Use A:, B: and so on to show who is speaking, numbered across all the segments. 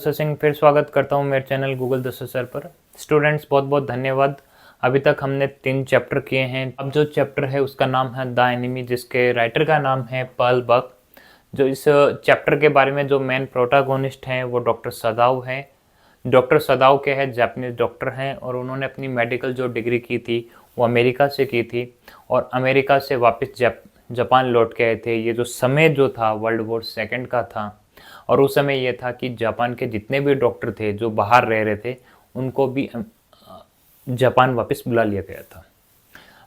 A: दसर सिंह फिर स्वागत करता हूँ मेरे चैनल गूगल दसर सर पर। स्टूडेंट्स बहुत बहुत धन्यवाद। अभी तक हमने 3 चैप्टर किए हैं। अब जो चैप्टर है उसका नाम है द एनिमी, जिसके राइटर का नाम है पर्ल बक। जो इस चैप्टर के बारे में जो मेन प्रोटागोनिस्ट हैं वो डॉक्टर सदाव हैं। डॉक्टर सदाव के हैं जापानीज डॉक्टर हैं और उन्होंने अपनी मेडिकल जो डिग्री की थी वो अमेरिका से की थी और अमेरिका से वापस जापान लौट के आए थे। ये जो समय जो था वर्ल्ड वॉर सेकेंड का था और उस समय ये था कि जापान के जितने भी डॉक्टर थे जो बाहर रह रहे थे उनको भी जापान वापस बुला लिया गया था।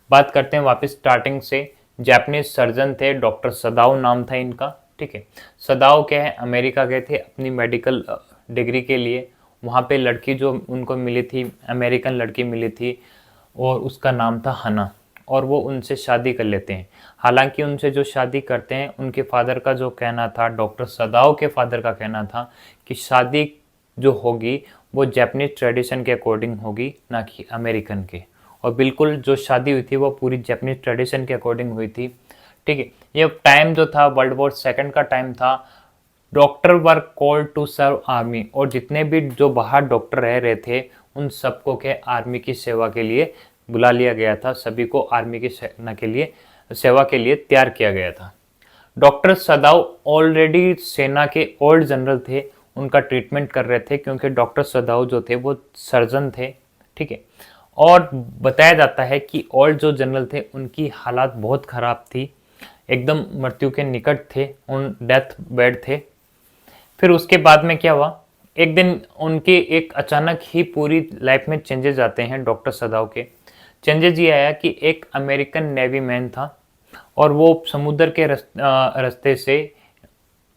A: बात करते हैं वापस स्टार्टिंग से। जापानीज सर्जन थे, डॉक्टर सदाव नाम था इनका। ठीक है, सदाव क्या है, अमेरिका गए थे अपनी मेडिकल डिग्री के लिए। वहाँ पे लड़की जो उनको मिली थी, अमेरिकन लड़की मिली थी और उसका नाम था हना, और वो उनसे शादी कर लेते हैं। हालांकि उनसे जो शादी करते हैं उनके फादर का जो कहना था, डॉक्टर सदाव के फादर का कहना था कि शादी जो होगी वो जापानीज ट्रेडिशन के अकॉर्डिंग होगी, ना कि अमेरिकन के। और बिल्कुल जो शादी हुई थी वो पूरी जापानीज ट्रेडिशन के अकॉर्डिंग हुई थी। ठीक है, ये टाइम जो था वर्ल्ड वॉर सेकेंड का टाइम था। Doctor were called to serve army, और जितने भी जो बाहर डॉक्टर रह रहे थे उन सबको के आर्मी की सेवा के लिए बुला लिया गया था। सभी को आर्मी की सेवा के लिए तैयार किया गया था। डॉक्टर सदाव ऑलरेडी सेना के ओल्ड जनरल थे, उनका ट्रीटमेंट कर रहे थे, क्योंकि डॉक्टर सदाव जो थे वो सर्जन थे। ठीक है, और बताया जाता है कि ओल्ड जो जनरल थे उनकी हालात बहुत ख़राब थी, एकदम मृत्यु के निकट थे, उन डेथ बेड थे। फिर उसके बाद में क्या हुआ, एक दिन उनके एक अचानक ही पूरी लाइफ में चेंजेस आते हैं डॉक्टर सदाव के। चेंजेस ये आया कि एक अमेरिकन नेवी मैन था और वो समुद्र के रास्ते से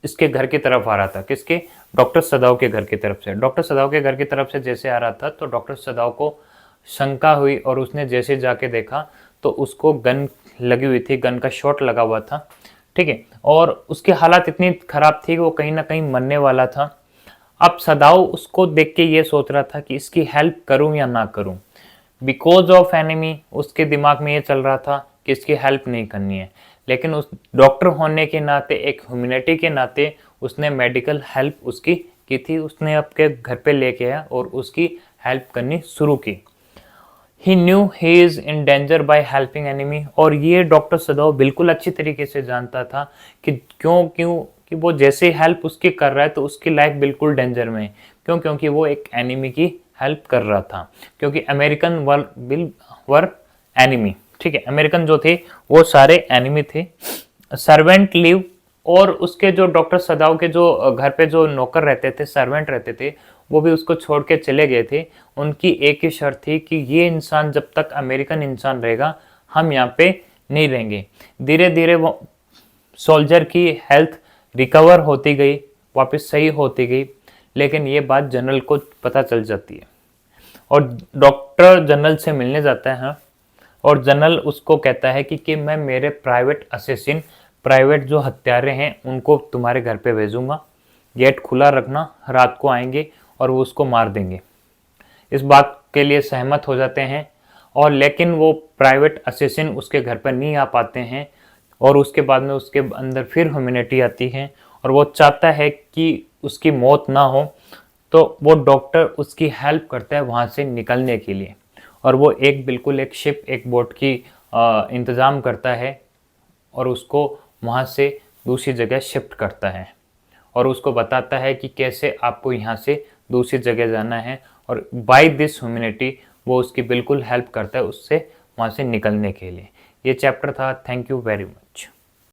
A: इसके घर की तरफ आ रहा था। किसके? डॉक्टर सदाव के घर की तरफ से। डॉक्टर सदाव के घर की तरफ से जैसे आ रहा था तो डॉक्टर सदाव को शंका हुई और उसने जैसे जाके देखा तो उसको गन लगी हुई थी, गन का शॉट लगा हुआ था। ठीक है, और उसकी हालत इतनी खराब थी कि वो कहीं ना कहीं मरने वाला था। अब सदाव उसको देख के ये सोच रहा था कि इसकी हेल्प करूं या ना करूं। बिकॉज ऑफ एनिमी उसके दिमाग में ये चल रहा था कि इसकी हेल्प नहीं करनी है, लेकिन उस डॉक्टर होने के नाते, एक ह्यूमैनिटी के नाते उसने मेडिकल हेल्प उसकी की थी। उसने आपके घर पे लेके आया और उसकी हेल्प करनी शुरू की। He knew he is in danger by helping enemy, और ये डॉक्टर सदाव बिल्कुल अच्छी तरीके से जानता था कि क्यों कि वो जैसे हेल्प उसकी कर रहा है तो उसकी लाइफ बिल्कुल डेंजर में है। क्यों? क्योंकि वो एक एनिमी की हेल्प कर रहा था, क्योंकि अमेरिकन वर एनिमी। ठीक है, अमेरिकन जो थे वो सारे एनिमी थे। सर्वेंट लीव, और उसके जो डॉक्टर सदाव के जो घर पे जो नौकर रहते थे, सर्वेंट रहते थे, वो भी उसको छोड़ के चले गए थे। उनकी एक ही शर्त थी कि ये इंसान जब तक अमेरिकन इंसान रहेगा हम यहाँ पे नहीं रहेंगे। धीरे धीरे वो सोल्जर की हेल्थ रिकवर होती गई, वापस सही होती गई, लेकिन ये बात जनरल को पता चल जाती है और डॉक्टर जनरल से मिलने जाता है और जनरल उसको कहता है कि मैं मेरे प्राइवेट असेसिन, प्राइवेट जो हत्यारे हैं उनको तुम्हारे घर पे भेजूंगा, गेट खुला रखना, रात को आएंगे और वो उसको मार देंगे। इस बात के लिए सहमत हो जाते हैं और लेकिन वो प्राइवेट असेसिन उसके घर पर नहीं आ पाते हैं और उसके बाद में उसके अंदर फिर ह्यूमैनिटी आती है और वो चाहता है कि उसकी मौत ना हो, तो वो डॉक्टर उसकी हेल्प करता है वहाँ से निकलने के लिए और वो बिल्कुल एक शिप, एक बोट की इंतज़ाम करता है और उसको वहाँ से दूसरी जगह शिफ्ट करता है और उसको बताता है कि कैसे आपको यहाँ से दूसरी जगह जाना है और बाय दिस ह्यूमैनिटी वो उसकी बिल्कुल हेल्प करता है उससे वहाँ से निकलने के लिए। ये चैप्टर था। Thank you very much.